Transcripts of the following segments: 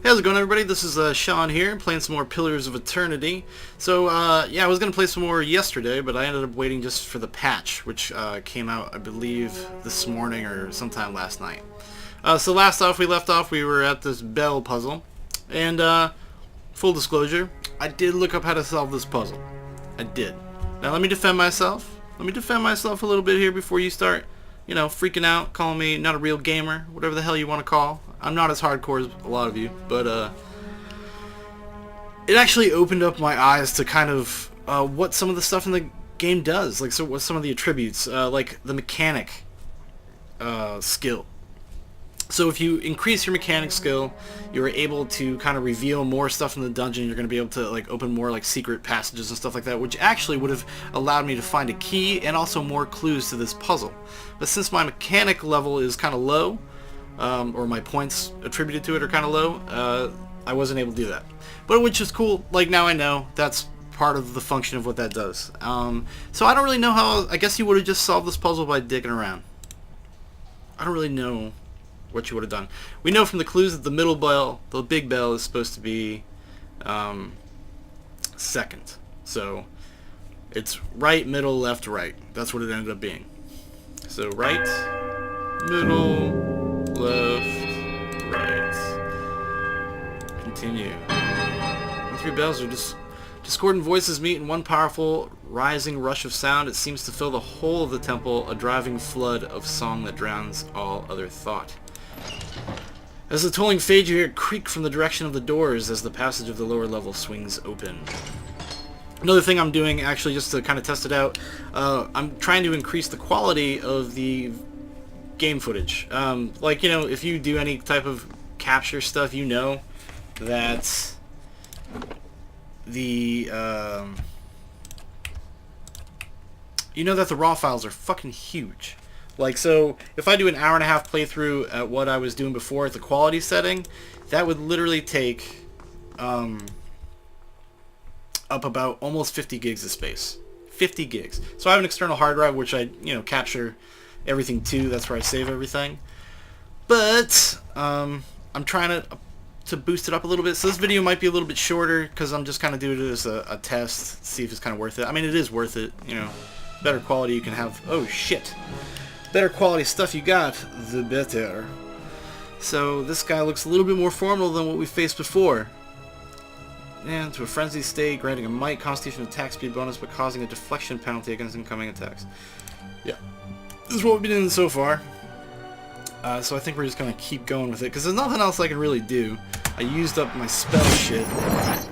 How's it going, everybody? This is Shaun here, playing some more Pillars of Eternity. So, yeah, I was going to play some more yesterday, but I ended up waiting just for the patch, which came out, I believe, this morning or sometime last night. So last off, we were at this bell puzzle, and full disclosure, I did look up how to solve this puzzle. I did. Now, let me defend myself. Let me defend myself a little bit here before you start, you know, freaking out, calling me not a real gamer, whatever the hell you want to call. I'm not as hardcore as a lot of you, but it actually opened up my eyes to kind of what some of the stuff in the game does. Like, so what some of the attributes, like the mechanic skill. So if you increase your mechanic skill, you're able to kind of reveal more stuff in the dungeon. You're going to be able to like open more like secret passages and stuff like that, which actually would have allowed me to find a key and also more clues to this puzzle. But since my mechanic level is kind of low, or my points attributed to it are kind of low, I wasn't able to do that. But which is cool. Like, now I know that's part of the function of what that does. So I don't really know how. I guess you would have just solved this puzzle by digging around. I don't really know what you would have done. We know from the clues that the middle bell, the big bell, is supposed to be second. So it's right, middle, left, right. That's what it ended up being. So right, middle, left, right. Continue. The three bells are just discordant voices meet in one powerful, rising rush of sound. It seems to fill the whole of the temple, a driving flood of song that drowns all other thought. As the tolling fades, you hear a creak from the direction of the doors as the passage of the lower level swings open. Another thing I'm doing, actually, just to kind of test it out, I'm trying to increase the quality of the game footage. Like, you know, if you do any type of capture stuff, you know that the raw files are fucking huge. Like, so if I do an hour-and-a-half playthrough at what I was doing before at the quality setting, that would literally take up about almost 50 gigs of space. 50 gigs. So I have an external hard drive, which I, you know, capture everything to. That's where I save everything. But I'm trying to boost it up a little bit. So this video might be a little bit shorter because I'm just kind of doing it as a test, see if it's kind of worth it. I mean, it is worth it, you know. Better quality you can have. Oh, shit. Better quality stuff you got, the better. So this guy looks a little bit more formal than what we faced before. And to a frenzied state, granting a might constitution attack speed bonus, but causing a deflection penalty against incoming attacks. Yeah, this is what we've been doing so far. So I think we're just gonna keep going with it because there's nothing else I can really do. I used up my spell shit,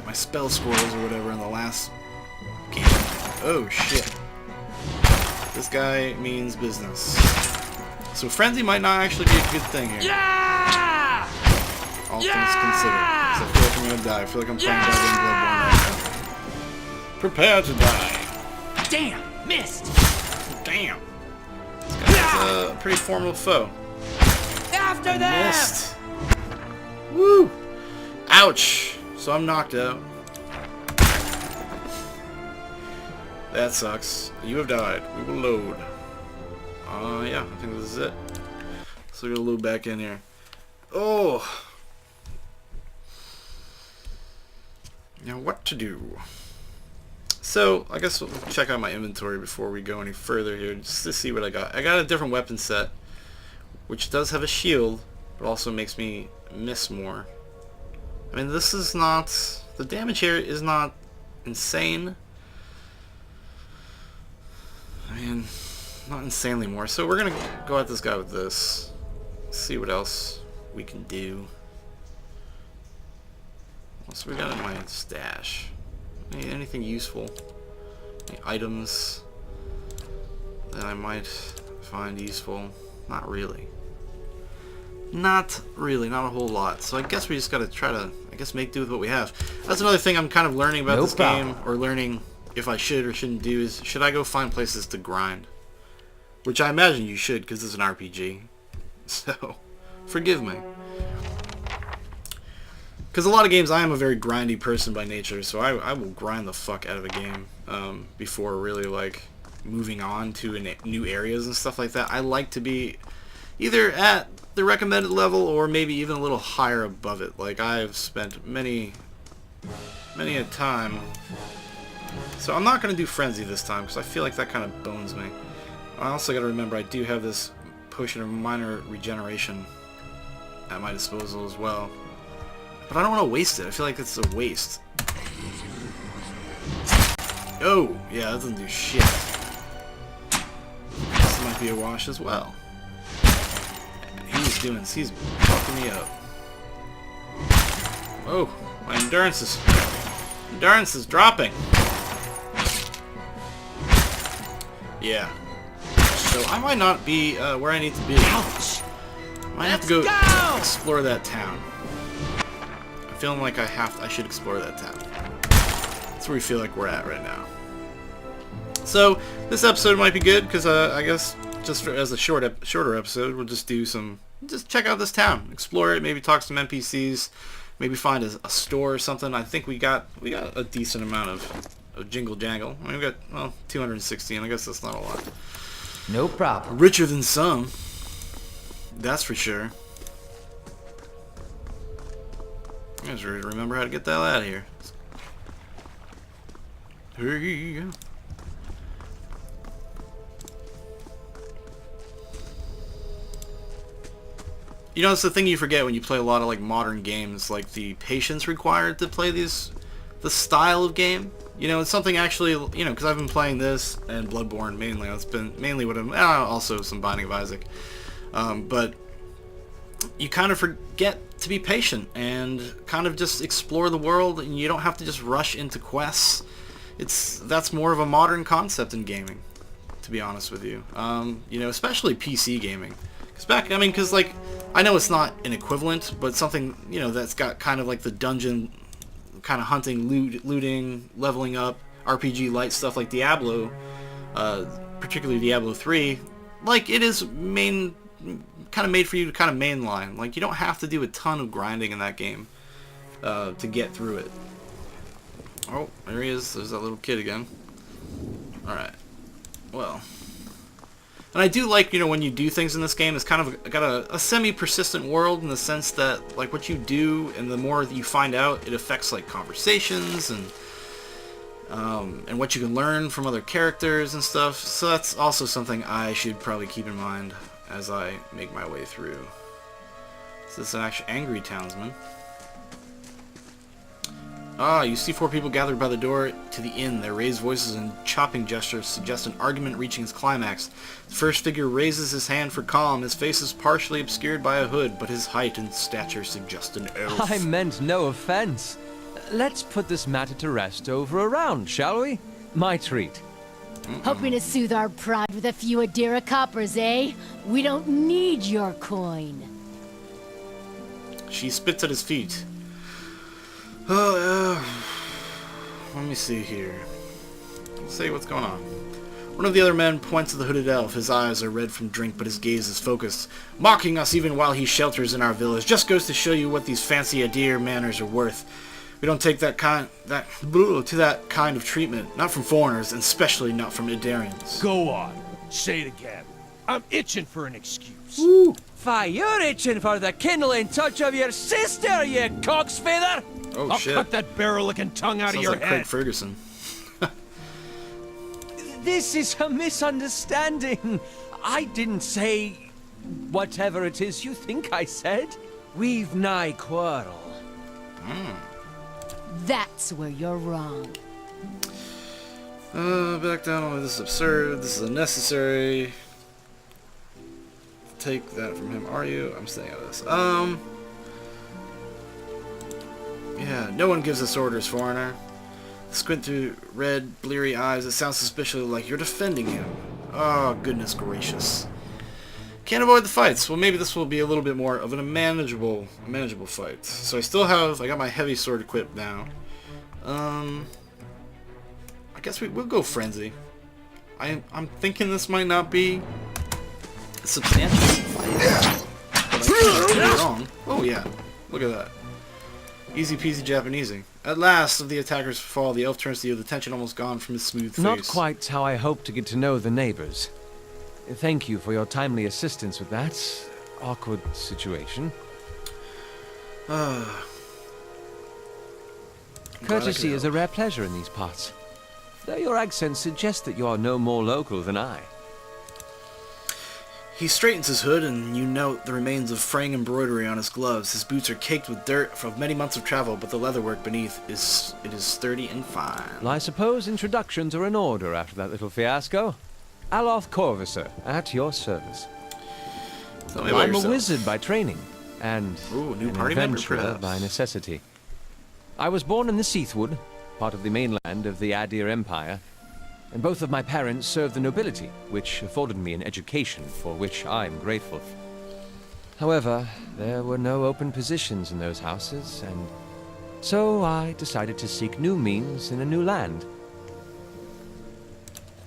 my spell scrolls or whatever in the last game. Oh shit. This guy means business. So frenzy might not actually be a good thing here. Yeah! All things considered. So I feel like I'm gonna die. I feel like I'm playing Goddamn Bloodborne right now. Prepare to die. Damn! Missed! Damn. This guy's a pretty formidable foe. After them! Missed. Woo! Ouch! So I'm knocked out. That sucks. You have died. We will load. Yeah, I think this is it. So we're gonna load back in here. Oh! Now what to do? So, I guess we'll check out my inventory before we go any further here, just to see what I got. I got a different weapon set, which does have a shield, but also makes me miss more. I mean, this is not... the damage here is not insane. I mean, not insanely more. So we're gonna go at this guy with this. See what else we can do. What else we got in my stash? Anything useful? Any items that I might find useful? Not really. Not really. Not a whole lot. So I guess we just gotta try to, I guess, make do with what we have. That's another thing I'm kind of learning about this game, or learning if I should or shouldn't do, is should I go find places to grind? Which I imagine you should, because it's an RPG. So, forgive me. Because a lot of games, I am a very grindy person by nature, so I will grind the fuck out of a game before really, like, moving on to new areas and stuff like that. I like to be either at the recommended level or maybe even a little higher above it. Like, I've spent many a time. So I'm not going to do Frenzy this time because I feel like that kind of bones me. I also got to remember I do have this potion of minor regeneration at my disposal as well. But I don't want to waste it. I feel like it's a waste. Oh, yeah, that doesn't do shit. This might be a wash as well. He's fucking me up. Oh, my endurance is dropping. Yeah. So I might not be where I need to be. Ouch! Might have to go explore that town. I'm feeling like I should explore that town. That's where we feel like we're at right now. So this episode might be good because I guess just as a shorter episode, we'll just do just check out this town, explore it, maybe talk to some NPCs, maybe find a store or something. I think we got a decent amount of jingle jangle. I mean, we got, well, 216. I guess that's not a lot. No problem. Richer than some. That's for sure. I just remember how to get the hell out of here. Hey. You know, it's the thing you forget when you play a lot of like modern games, like the patience required to play the style of game. You know, it's something actually, you know, because I've been playing this and Bloodborne mainly. That's been mainly what I'm, also some Binding of Isaac. But you kind of forget to be patient and kind of just explore the world, and you don't have to just rush into quests. That's more of a modern concept in gaming, to be honest with you. You know, especially PC gaming. Because like, I know it's not an equivalent, but something, you know, that's got kind of like the dungeon kind of hunting, looting, leveling up, RPG light stuff like Diablo, particularly Diablo 3, like it is kind of made for you to kind of mainline. Like, you don't have to do a ton of grinding in that game to get through it. Oh, there he is. There's that little kid again. Alright. Well. And I do like, you know, when you do things in this game, it's kind of got a semi-persistent world in the sense that, like, what you do and the more that you find out, it affects, like, conversations and what you can learn from other characters and stuff. So that's also something I should probably keep in mind as I make my way through. So this is an actual angry townsman. Ah, you see four people gathered by the door to the inn. Their raised voices and chopping gestures suggest an argument reaching its climax. The first figure raises his hand for calm. His face is partially obscured by a hood, but his height and stature suggest an elf. I meant no offense. Let's put this matter to rest over a round, shall we? My treat. Hoping to soothe our pride with a few Adira coppers, eh? We don't need your coin. She spits at his feet. Let me see here. Let's see what's going on. One of the other men points to the hooded elf. His eyes are red from drink, but his gaze is focused. Mocking us even while he shelters in our village. Just goes to show you what these fancy Adir manners are worth. We don't take that kind of treatment, not from foreigners, and especially not from Idarians. Go on. Say it again. I'm itching for an excuse. Woo. Fie, you're itching for the kindling touch of your sister, you cock's feather! Oh I'll shit! cut that barrel-looking tongue out Sounds of your like head. Craig Ferguson. This is a misunderstanding. I didn't say whatever it is you think I said. We've nigh quarrel. That's where you're wrong. Back down. This is absurd. This is unnecessary. Take that from him. Are you? I'm staying out of this. Yeah, no one gives us orders, foreigner. Squint through red, bleary eyes. It sounds suspiciously like you're defending him. Oh, goodness gracious. Can't avoid the fights. Well, maybe this will be a little bit more of a manageable fight. So I got my heavy sword equipped now. I guess we'll go frenzy. I'm thinking this might not be a substantial fight. But I could be wrong. Oh yeah, look at that. Easy peasy Japanesey. At last, of the attackers fall, the elf turns to you, the tension almost gone from his smooth face. Not quite how I hoped to get to know the neighbors. Thank you for your timely assistance with that. awkward situation. Courtesy is a rare pleasure in these parts. Though your accent suggests that you are no more local than I. He straightens his hood, and you note the remains of fraying embroidery on his gloves. His boots are caked with dirt from many months of travel, but the leatherwork beneath is sturdy and fine. Well, I suppose introductions are in order after that little fiasco. Aloth Corvisor, at your service. Tell me about I'm yourself. a wizard by training, and New an party member, adventurer perhaps. by necessity. I was born in the Seathwood, part of the mainland of the Adir Empire, and both of my parents served the nobility, which afforded me an education for which I'm grateful. However, there were no open positions in those houses, and so I decided to seek new means in a new land.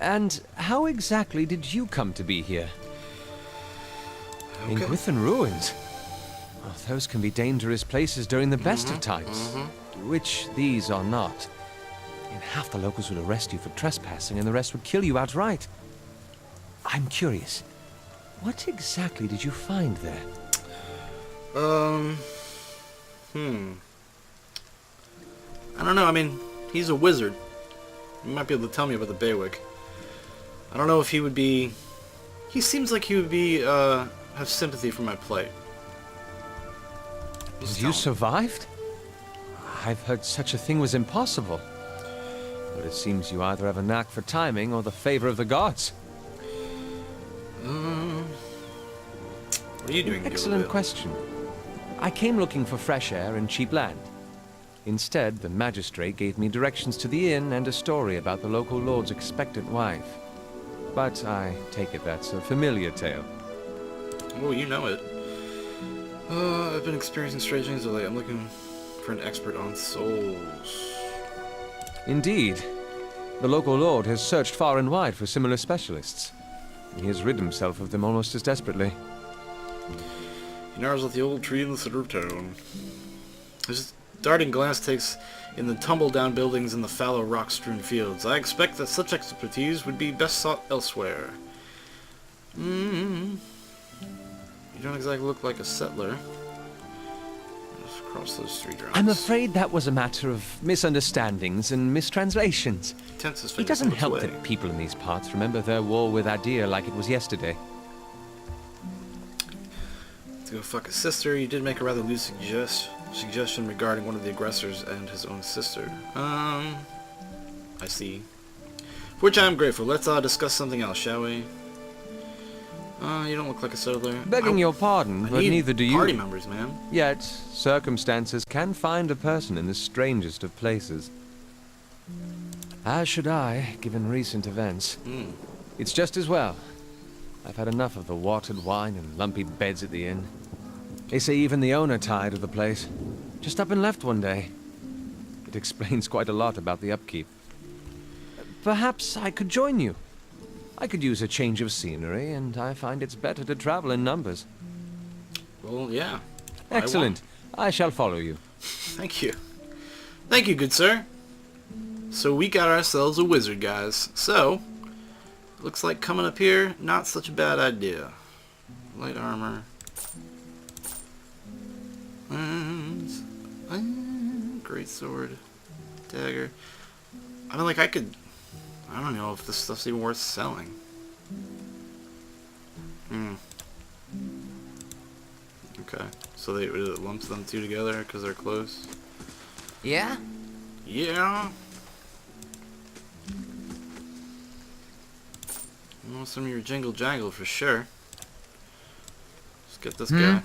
And how exactly did you come to be here? In Gwithan Ruins? Well, those can be dangerous places during the best of times, which these are not. And half the locals would arrest you for trespassing and the rest would kill you outright. I'm curious, what exactly did you find there? I don't know, I mean, he's a wizard. He might be able to tell me about the Baywick. I don't know if he would be... He seems like he would be, have sympathy for my plight. Just You tell him. survived? I've heard such a thing was impossible. But it seems you either have a knack for timing or the favor of the gods. What are you doing, Excellent Gilbert? question. I came looking for fresh air and cheap land. Instead, the magistrate gave me directions to the inn and a story about the local lord's expectant wife. But I take it that's a familiar tale. Oh, you know it. I've been experiencing strange things lately. I'm looking for an expert on souls. Indeed. The local lord has searched far and wide for similar specialists. He has rid himself of them almost as desperately. He gnarls at the old tree in the center of town. His darting glance takes in the tumble-down buildings and the fallow rock-strewn fields. I expect that such expertise would be best sought elsewhere. You don't exactly look like a settler. Just cross those street routes. I'm afraid that was a matter of misunderstandings and mistranslations. Tense his It fingers doesn't in its help way. that people in these parts remember their war with Adir like it was yesterday. To go fuck his sister, you did make a rather loose suggestion regarding one of the aggressors and his own sister. I see. For which I am grateful. Let's discuss something else, shall we? You don't look like a settler. Begging your pardon, I but need neither do you. party members, man. Yet, circumstances can find a person in the strangest of places. As should I, given recent events. It's just as well. I've had enough of the watered wine and lumpy beds at the inn. They say even the owner tired of the place. Just up and left one day. It explains quite a lot about the upkeep. Perhaps I could join you. I could use a change of scenery, and I find it's better to travel in numbers. Well, yeah. Excellent. I shall follow you. Thank you. Thank you, good sir. So we got ourselves a wizard, guys. So, looks like coming up here, not such a bad idea. Light armor. Great sword. Dagger. I mean, like, I don't know if this stuff's even worth selling. Okay. So it lumps them two together because they're close? Yeah? Yeah. I want some of your jingle jangle for sure. Let's get this guy.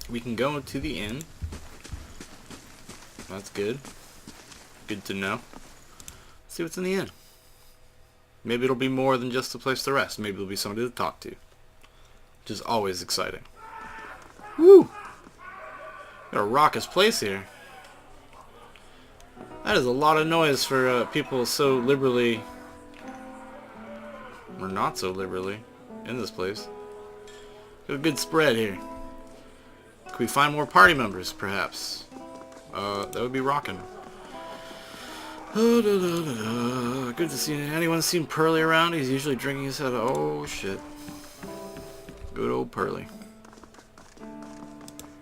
We can go to the inn. That's good. Good to know. Let's see what's in the inn. Maybe it'll be more than just a place to rest. Maybe it'll be somebody to talk to. Which is always exciting. Woo! Got a raucous place here. That is a lot of noise for people so liberally, or not so liberally, in this place. Got a good spread here. Can we find more party members, perhaps? That would be rocking. Good to see anyone seen Pearly around. He's usually drinking his head. Oh shit. Good old Pearly.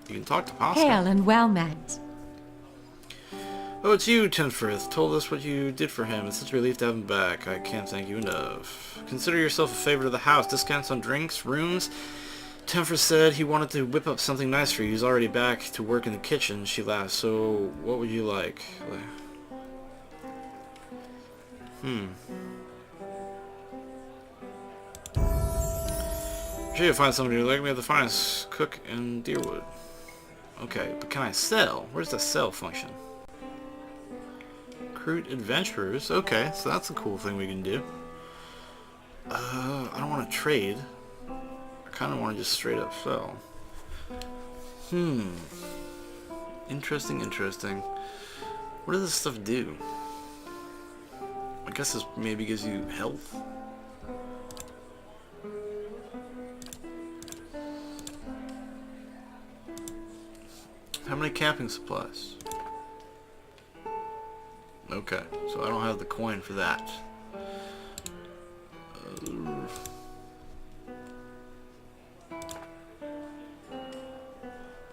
You can talk to Pascal. Hail and well met. Oh, it's you, Tenfrith. Told us what you did for him. It's such a relief to have him back. I can't thank you enough. Consider yourself a favorite of the house. Discounts on drinks, rooms. Tenfrith said he wanted to whip up something nice for you. He's already back to work in the kitchen. She laughed. So, what would you like? Sure you'll find somebody who like me at the finest cook in Deerwood. Okay, but can I sell? Where's the sell function? Recruit adventurers. Okay, so that's a cool thing we can do. I don't want to trade. I kind of want to just straight up sell. Interesting, interesting. What does this stuff do? I guess this maybe gives you health. How many camping supplies? Okay, so I don't have the coin for that.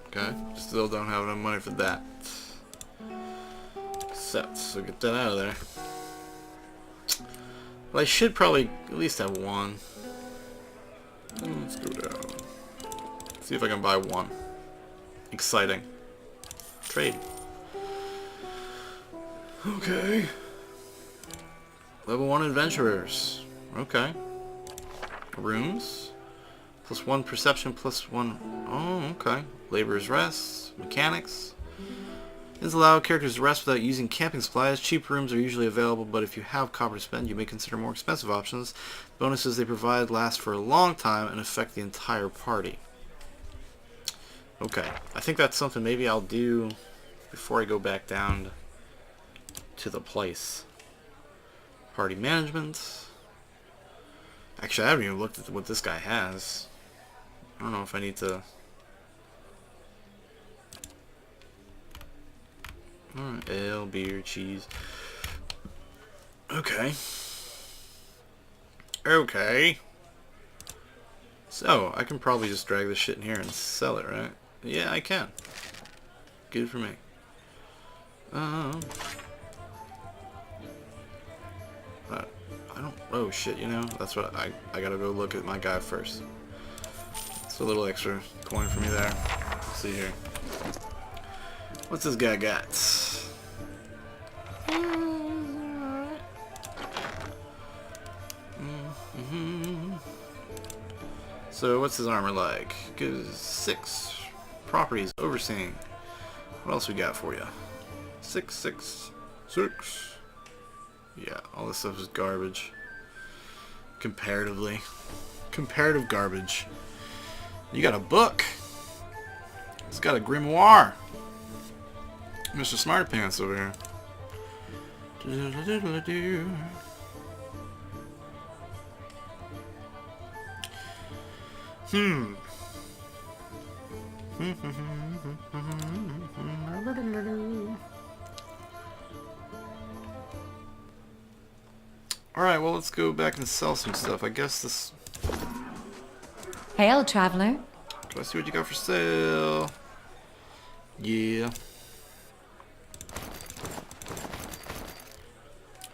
Okay, still don't have enough money for that. Set, so get that out of there. Well, I should probably at least have one. Let's go down. See if I can buy one. Exciting. Trade. Okay. Level 1 adventurers. Okay. Rooms. +1 perception, +1. Oh, okay. Laborer's rest. Mechanics. This allows characters to rest without using camping supplies. Cheap rooms are usually available, but if you have copper to spend, you may consider more expensive options. The bonuses they provide last for a long time and affect the entire party. Okay, I think that's something maybe I'll do before I go back down to the place. Party management. Actually, I haven't even looked at what this guy has. I don't know if I need to... Alright, ale, beer, cheese. Okay. Okay. So, I can probably just drag this shit in here and sell it, right? Yeah, I can. Good for me. I don't... Oh, shit, you know? That's what I gotta go look at my guy first. It's a little extra coin for me there. Let's see here. What's this guy got? So, what's his armor like? Gives 6 properties, overseeing. What else we got for you? 6, 6, 6. Yeah, all this stuff is garbage. Comparatively. Comparative garbage. You got a book. It's got a grimoire. Mr. Smartpants over here. Alright, well, let's go back and sell some stuff. I guess this... Hail, traveler. Do I see what you got for sale? Yeah.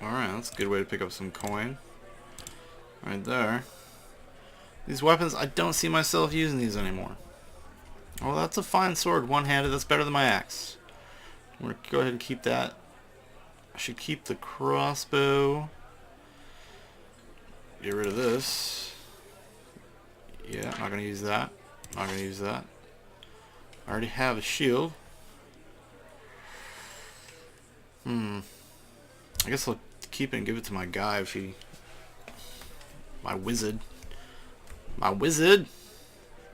Alright, that's a good way to pick up some coin. Right there. These weapons, I don't see myself using these anymore. Oh, that's a fine sword, one-handed. That's better than my axe. I'm going to go ahead and keep that. I should keep the crossbow. Get rid of this. Yeah, not going to use that. Not going to use that. I already have a shield. I guess I'll keep it and give it to my guy if he... My wizard. My wizard.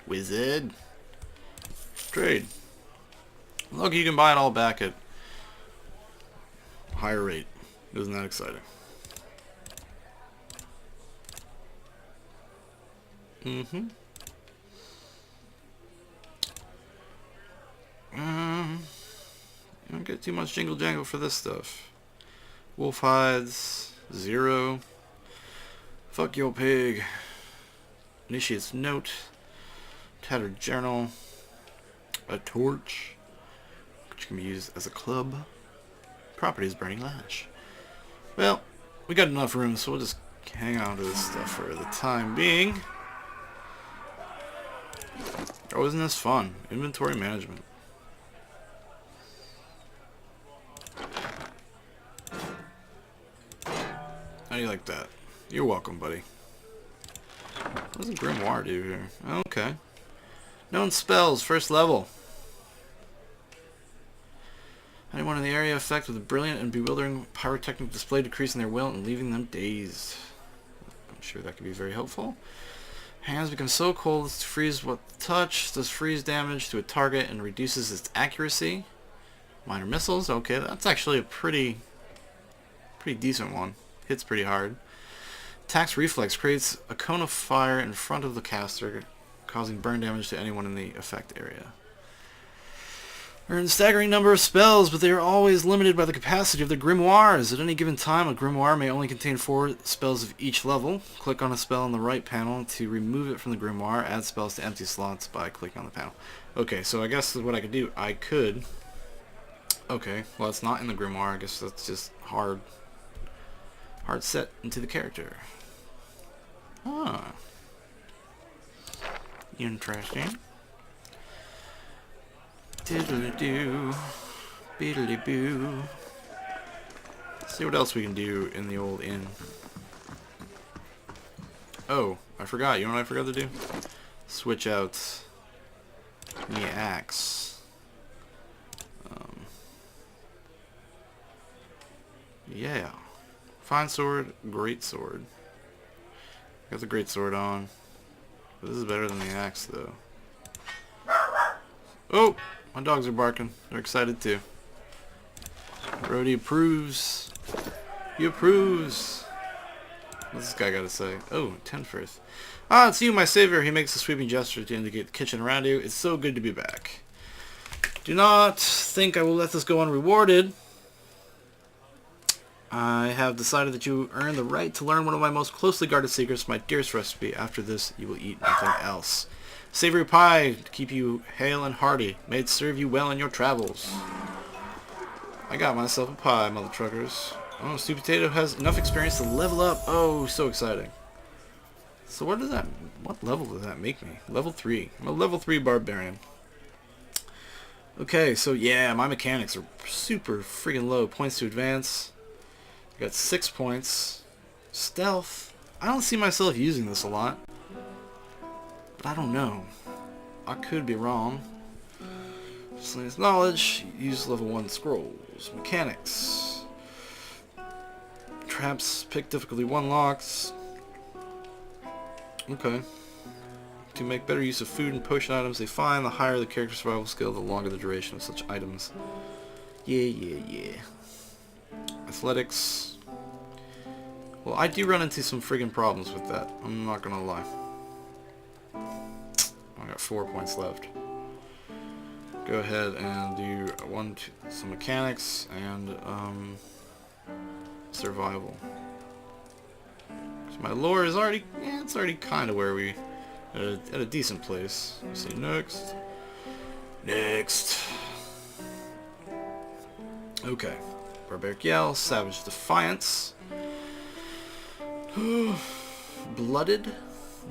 Wizard. Trade. Look, you can buy it all back at a higher rate. Isn't that exciting? You don't get too much jingle jangle for this stuff. Wolf hides. 0. Fuck your pig. Initiates note. Tattered journal. A torch, which can be used as a club. Properties burning lash. Well, we got enough room, so we'll just hang on to this stuff for the time being. Oh, isn't this fun? Inventory management. How do you like that? You're welcome, buddy. What does a grimoire do here? Okay. Known spells, first level. Anyone in the area affected with a brilliant and bewildering pyrotechnic display, decreasing their will and leaving them dazed. I'm sure that could be very helpful. Hands become so cold as to freeze what touch, does freeze damage to a target and reduces its accuracy. Minor missiles, okay, that's actually a pretty decent one. Hits pretty hard. Attacks reflex, creates a cone of fire in front of the caster, causing burn damage to anyone in the effect area. Earn a staggering number of spells, but they are always limited by the capacity of the grimoires. At any given time, a grimoire may only contain 4 spells of each level. Click on a spell on the right panel to remove it from the grimoire. Add spells to empty slots by clicking on the panel. Okay, so I guess what I could do, I could... Okay, well it's not in the grimoire. I guess that's just hard set into the character. Ah. Interesting. Diddly-doo. Beedly-boo. Let's see what else we can do in the old inn. Oh, I forgot. You know what I forgot to do? Switch out the axe. Yeah. Fine sword, great sword. Got the great sword on. This is better than the axe, though. Oh! My dogs are barking. They're excited, too. Brody approves. He approves. What's this guy got to say? Oh, Tenfirth. Ah, it's you, my savior. He makes a sweeping gesture to indicate the kitchen around you. It's so good to be back. Do not think I will let this go unrewarded. I have decided that you earn the right to learn one of my most closely guarded secrets, my dearest recipe. After this, you will eat nothing else. Savory pie to keep you hale and hearty. May it serve you well in your travels. I got myself a pie, mother truckers. Oh, Sweet Potato has enough experience to level up. Oh, so exciting. So what level does that make me? Level 3. I'm a level 3 barbarian. Okay, so yeah, my mechanics are super freaking low. Points to advance. I got 6 points. Stealth. I don't see myself using this a lot. But I don't know. I could be wrong. Sling's knowledge. Use level 1 scrolls. Mechanics. Traps. Pick difficulty 1 locks. Okay. To make better use of food and potion items they find, the higher the character survival skill, the longer the duration of such items. Yeah. Athletics. Well, I do run into some friggin' problems with that. I'm not gonna lie. I got 4 points left. Go ahead and do some mechanics and survival. So my lore is already, it's already kind of where we at a decent place. Let's see next. Okay. Barbaric Yell, Savage Defiance. Blooded?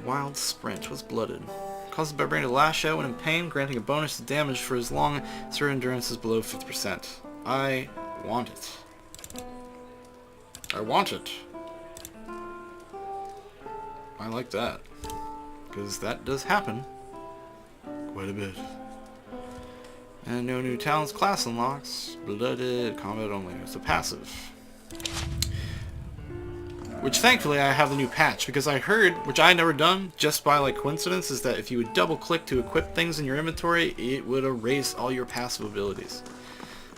Wild Sprint. What's blooded? Causes the barbarian to lash out when in pain, granting a bonus to damage for as long as her endurance is below 50%. I want it. I want it. I like that. Because that does happen quite a bit. And no new talents, class unlocks. Blooded, combat only. It's a passive. Which thankfully I have the new patch, because I heard, which I never done, just by like coincidence, is that if you would double click to equip things in your inventory, it would erase all your passive abilities.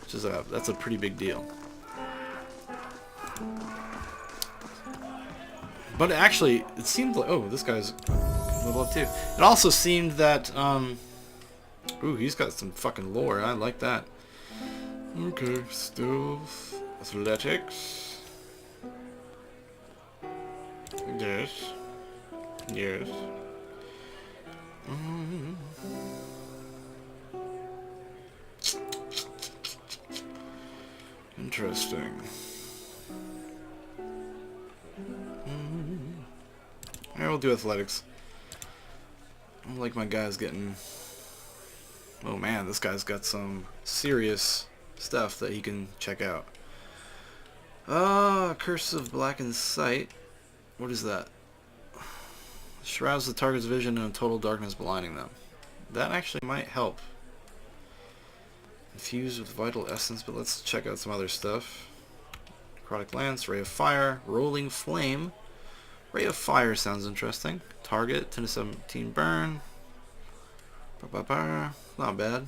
Which is that's a pretty big deal. But actually, it seemed like, oh, this guy's level up too. It also seemed that, ooh, he's got some fucking lore. I like that. Okay, stealth, athletics. Yes. Interesting. Yeah, we'll do athletics. I don't like my guys getting... Oh man, this guy's got some serious stuff that he can check out. Curse of Blackened Sight. What is that? Shrouds the target's vision in total darkness, blinding them. That actually might help. Infused with Vital Essence, but let's check out some other stuff. Necrotic Lance, Ray of Fire, Rolling Flame. Ray of Fire sounds interesting. Target, 10 to 17 burn. Not bad.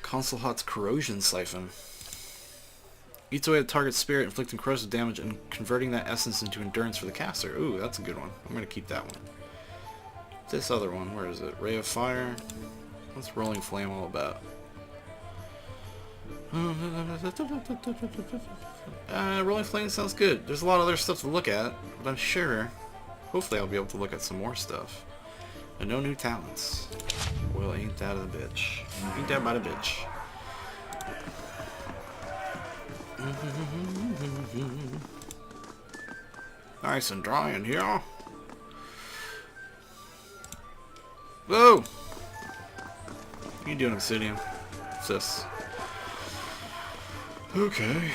Console Hot's Corrosion Siphon. Eats away the target's spirit, inflicting corrosive damage and converting that essence into endurance for the caster. Ooh, that's a good one. I'm going to keep that one. This other one, where is it? Ray of Fire. What's Rolling Flame all about? Rolling Flame sounds good. There's a lot of other stuff to look at, but I'm sure, hopefully I'll be able to look at some more stuff. And no new talents. Well, ain't that a bitch. Ain't that about a bitch. Nice and dry in here. Whoa! What are you doing, Obsidian? What's this? Okay.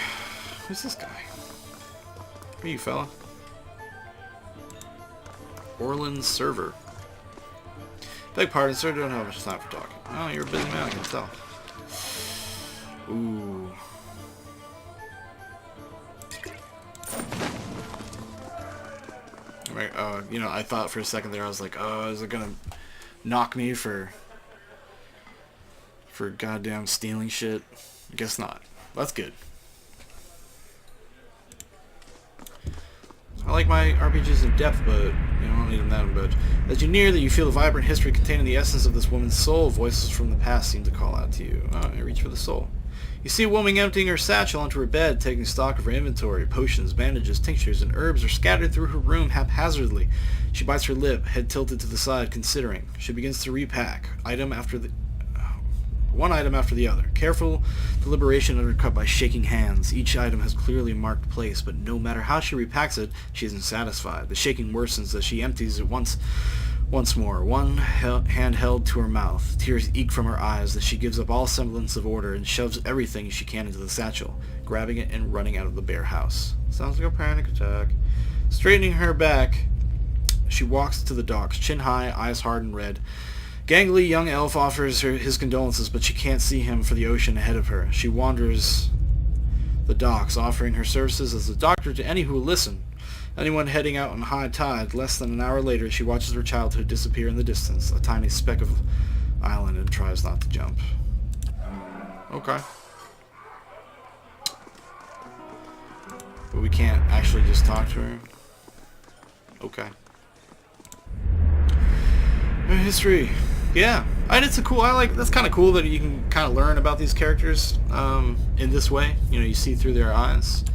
Who's this guy? Who are you, fella? Orland Server. Beg pardon, sir. Don't have much time for talking. Oh, you're a busy man, I can tell. Ooh. You know, I thought for a second there, I was like, oh, is it gonna knock me for goddamn stealing shit? I guess not. That's good. I like my RPGs in depth, but you know, I don't need them that much. As you near that, you feel the vibrant history containing the essence of this woman's soul. Voices from the past seem to call out to you. Oh, I reach for the soul. You see a woman emptying her satchel onto her bed, taking stock of her inventory. Potions, bandages, tinctures, and herbs are scattered through her room haphazardly. She bites her lip, head tilted to the side, considering. She begins to repack, one item after the other. Careful deliberation undercut by shaking hands. Each item has clearly marked place, but no matter how she repacks it, she isn't satisfied. The shaking worsens as she empties it once more, one hand held to her mouth. Tears eke from her eyes as she gives up all semblance of order and shoves everything she can into the satchel, grabbing it and running out of the bare house. Sounds like a panic attack. Straightening her back, she walks to the docks, chin high, eyes hard and red. Gangly young elf offers her his condolences, but she can't see him for the ocean ahead of her. She wanders the docks, offering her services as a doctor to any who will listen. Anyone heading out on high tide. Less than an hour later, she watches her childhood disappear in the distance, a tiny speck of island, and tries not to jump. Okay. But we can't actually just talk to her. Okay. History. Yeah, and it's that's kind of cool that you can kind of learn about these characters in this way. You know, you see through their eyes.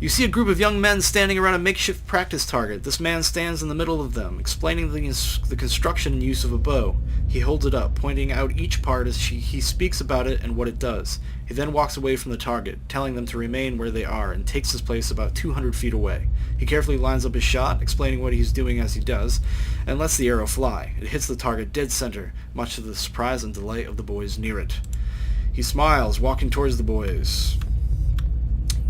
You see a group of young men standing around a makeshift practice target. This man stands in the middle of them, explaining the construction and use of a bow. He holds it up, pointing out each part as he speaks about it and what it does. He then walks away from the target, telling them to remain where they are, and takes his place about 200 feet away. He carefully lines up his shot, explaining what he's doing as he does, and lets the arrow fly. It hits the target dead center, much to the surprise and delight of the boys near it. He smiles, walking towards the boys,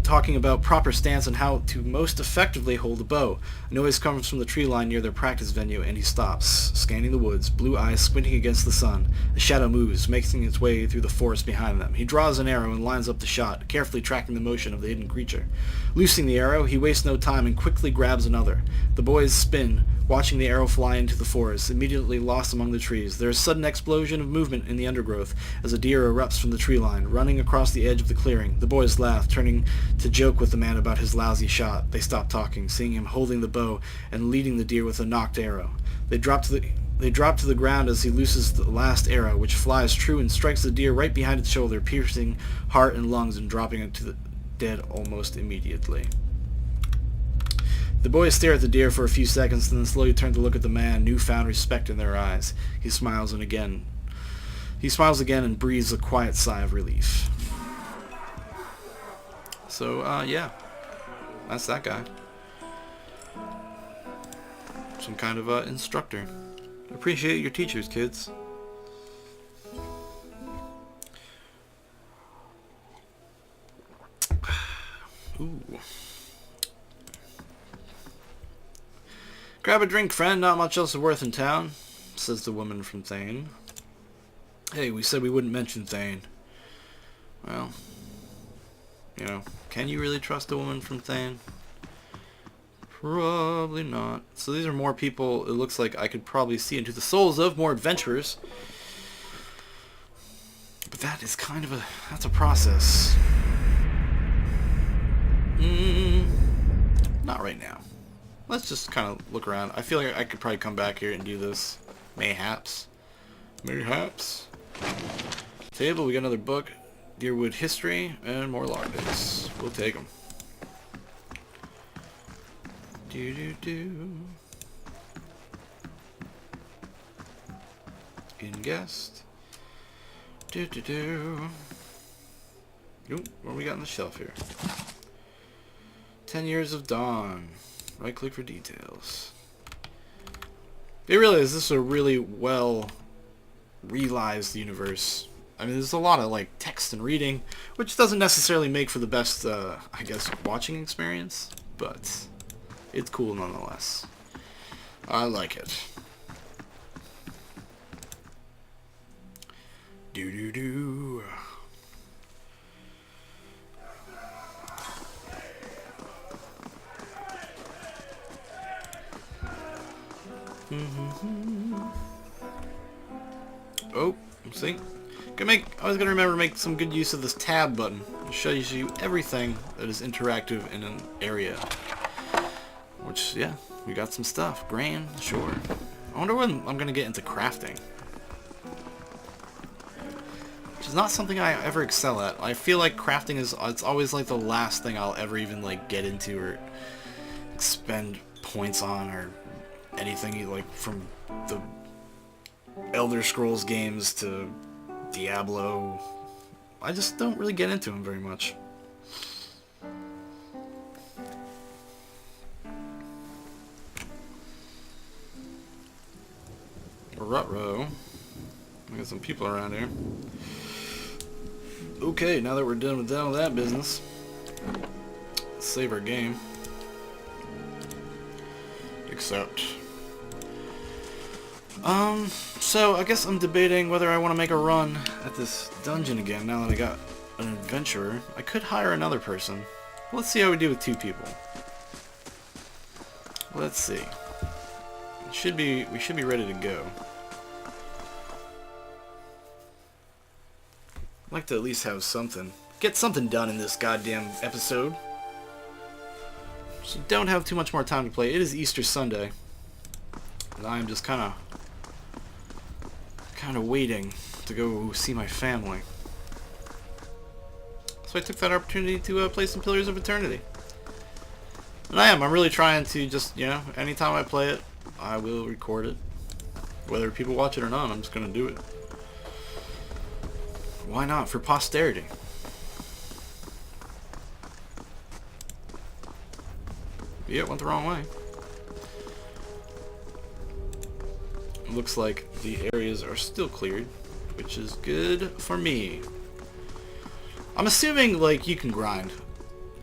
talking about proper stance and how to most effectively hold a bow. A noise comes from the tree line near their practice venue, and he stops, scanning the woods, blue eyes squinting against the sun. A shadow moves, making its way through the forest behind them. He draws an arrow and lines up the shot, carefully tracking the motion of the hidden creature. Loosing the arrow, he wastes no time and quickly grabs another. The boys spin, watching the arrow fly into the forest, immediately lost among the trees. There is a sudden explosion of movement in the undergrowth as a deer erupts from the tree line, running across the edge of the clearing. The boys laugh, turning to joke with the man about his lousy shot. They stop talking, seeing him holding the bow and leading the deer with a nocked arrow. They drop to the ground as he looses the last arrow, which flies true and strikes the deer right behind its shoulder, piercing heart and lungs and dropping it to the dead almost immediately. The boys stare at the deer for a few seconds, and then slowly turn to look at the man, newfound respect in their eyes. He smiles again and breathes a quiet sigh of relief. So, yeah. That's that guy. Some kind of instructor. Appreciate your teachers, kids. Ooh. Grab a drink, friend. Not much else is worth in town, says the woman from Thane. Hey, we said we wouldn't mention Thane. Well, you know, can you really trust a woman from Thane? Probably not. So these are more people, it looks like I could probably see into the souls of more adventurers. But that is kind of that's a process. Not right now. Let's just kind of look around. I feel like I could probably come back here and do this. Mayhaps. Mayhaps. Table, we got another book. Deerwood history, and more lockpicks. We'll take them. In guest. Oop, what do we got on the shelf here? 10 Years of Dawn. Right click for details. It really is. This is a really well realized universe. I mean, there's a lot of like text and reading, which doesn't necessarily make for the best, I guess, watching experience, but it's cool nonetheless. I like it. Do. Oh, see? I was gonna remember to make some good use of this tab button. It shows you everything that is interactive in an area. Which, yeah, we got some stuff. Grain, sure. I wonder when I'm gonna get into crafting. Which is not something I ever excel at. I feel like crafting it's always like the last thing I'll ever even like get into or spend points on or anything, like from the Elder Scrolls games to Diablo. I just don't really get into them very much. Ruh-roh. We got some people around here. Okay, now that we're done with that business, let's save our game. Except... so I guess I'm debating whether I want to make a run at this dungeon again now that I got an adventurer. I could hire another person. Let's see how we do with 2 people. Let's see. We should be ready to go. I'd like to at least have something. Get something done in this goddamn episode. So don't have too much more time to play. It is Easter Sunday. And I'm just kind of waiting to go see my family. So I took that opportunity to play some Pillars of Eternity. And I'm really trying to just, you know, anytime I play it, I will record it. Whether people watch it or not, I'm just going to do it. Why not? For posterity. Yeah, it went the wrong way. Looks like the areas are still cleared, which is good for me. I'm assuming, like, you can grind.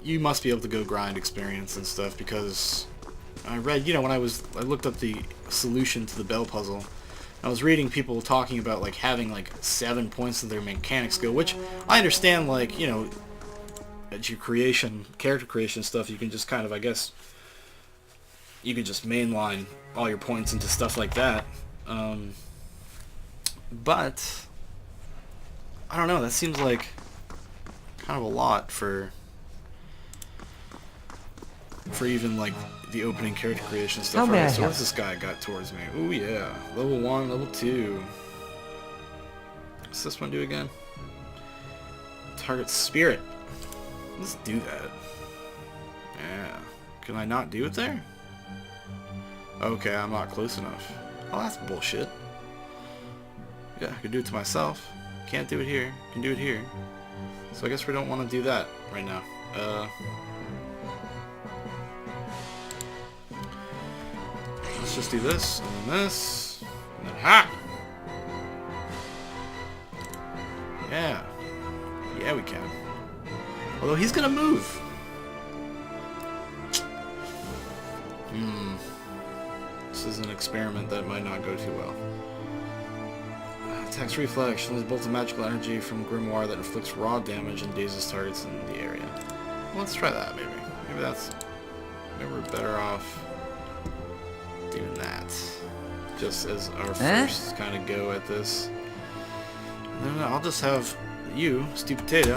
You must be able to go grind experience and stuff, because I read, you know, when I looked up the solution to the bell puzzle, I was reading people talking about, like, having, like, 7 points of their mechanic skill, which I understand, like, you know, at your character creation stuff, you can just kind of, I guess, you could just mainline all your points into stuff like that. But I don't know, that seems like kind of a lot for even like the opening character creation stuff. Alright, so what's this guy got towards me? Oh yeah, level 1, level 2. What's this one do again? Target spirit. Let's do that. Yeah. Can I not do it there? Okay, I'm not close enough. Oh, that's bullshit. Yeah, I could do it to myself. Can't do it here. Can do it here. So I guess we don't want to do that right now. Let's just do this, and then this, and then ha! Yeah. Yeah, we can. Although he's gonna move. This is an experiment that might not go too well. Attacks reflex. There's a bolt of magical energy from Grimoire that inflicts raw damage and dazes targets in the area. Well, let's try that, maybe. Maybe we're better off doing that. Just as our first kind of go at this. And then I'll just have you, Stupid Potato,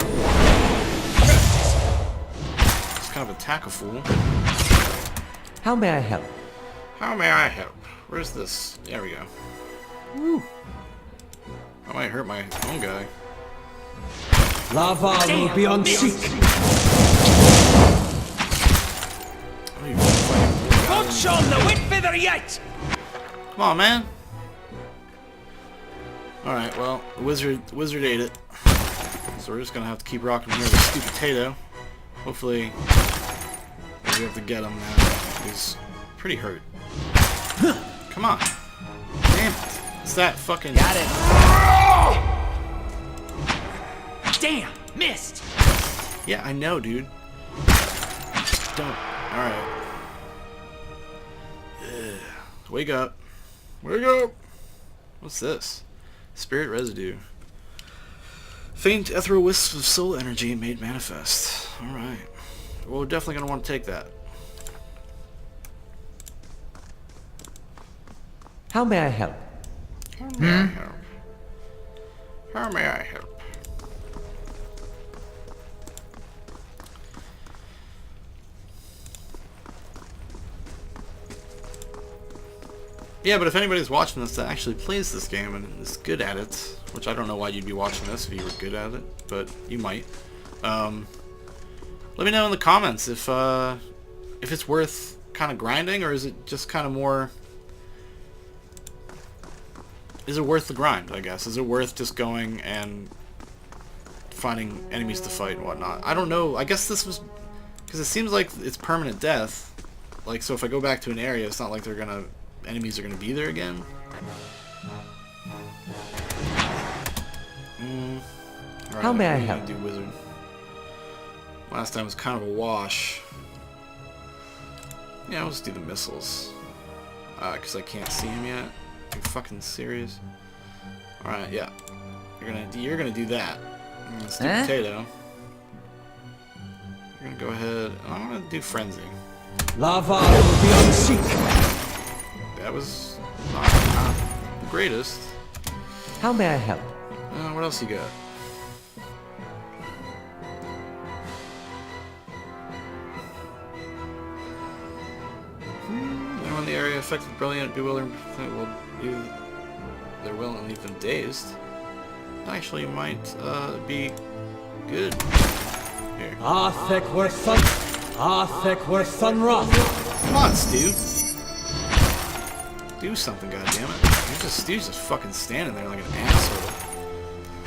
just kind of attack a fool. How may I help? How may I help? Where's this? There we go. Woo. I might hurt my own guy. Lava will be on seek. Not Shaun the wit feather yet! Come on, man. Alright, well, the wizard ate it. So we're just gonna have to keep rocking here with Stupid Potato. Hopefully, we have to get him now. He's pretty hurt. Come on. Damn it. It's that fucking... Got it. Damn, missed! Yeah, I know, dude. Don't. Alright. Wake up. Wake up! What's this? Spirit residue. Faint ethereal wisps of soul energy made manifest. Alright. Well, we're definitely going to want to take that. How may I help? How may I help? How may I help? Yeah, but if anybody's watching this that actually plays this game and is good at it, which I don't know why you'd be watching this if you were good at it, but you might. Let me know in the comments if it's worth kind of grinding, or is it just kind of more... Is it worth the grind, I guess? Is it worth just going and finding enemies to fight and whatnot? I don't know. I guess this was... Because it seems like it's permanent death. Like, so if I go back to an area, it's not like they're gonna... Enemies are gonna be there again. Right, how may I help? Do wizard. Last time was kind of a wash. Yeah, I'll just do the missiles. Because I can't see him yet. Are you fucking serious? Alright, yeah. You're gonna do that. Stupid Potato. You're gonna go ahead. I'm gonna do Frenzy. Lava will be on seek. That was not the greatest. How may I help? What else you got? Anyone in the area affected, brilliant, bewildering, will do their will and leave them dazed. Actually, might be good. Here. Athek were sun. Athek were sunra. Come on, Stu. Do something, goddammit. Stu's just fucking standing there like an asshole.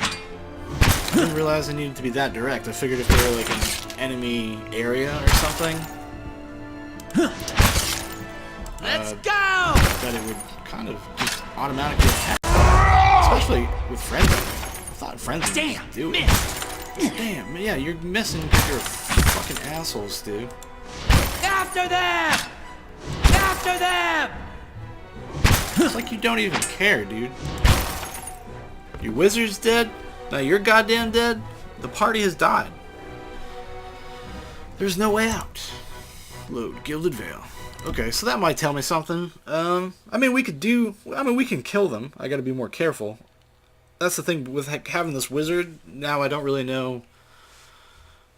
I didn't realize I needed to be that direct. I figured if they were like an enemy area or something, Let's go! that it would kind of just automatically attack. Especially with Frenzy. I thought Frenzy would Damn, do it. missed. Damn, yeah, you're missing because you're a fucking asshole, Stu. After them! After them! It's like you don't even care, dude. Your wizard's dead. Now you're goddamn dead. The party has died. There's no way out. Load Gilded Veil. Okay, so that might tell me something. I mean, we can kill them. I gotta be more careful. That's the thing with having this wizard. Now I don't really know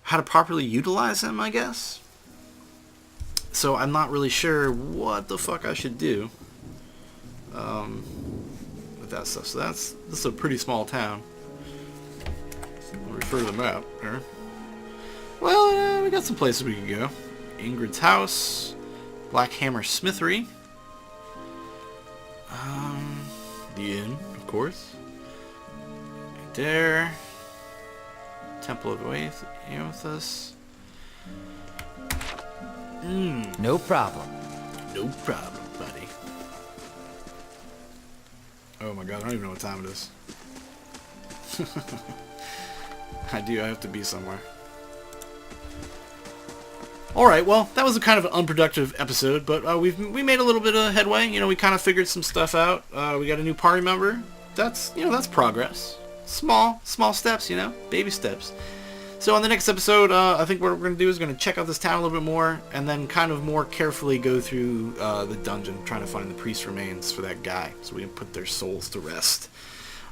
how to properly utilize him, I guess. So I'm not really sure what the fuck I should do. With that stuff. So this is a pretty small town. I'll refer to the map here. Well, we got some places we can go. Ingrid's house, Black Hammer Smithery, The inn, of course. Right there. Temple of Amethyst. No problem. No problem, buddy. Oh my god, I don't even know what time it is. I have to be somewhere. Alright, well, that was a kind of an unproductive episode, but we made a little bit of headway. You know, we kind of figured some stuff out. We got a new party member. That's progress. Small steps, baby steps. So on the next episode, I think what we're going to do is going to check out this town a little bit more, and then kind of more carefully go through the dungeon, trying to find the priest remains for that guy, so we can put their souls to rest.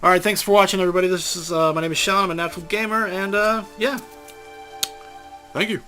Alright, thanks for watching, everybody. This is my name is Shaun. I'm a natural gamer, and yeah. Thank you.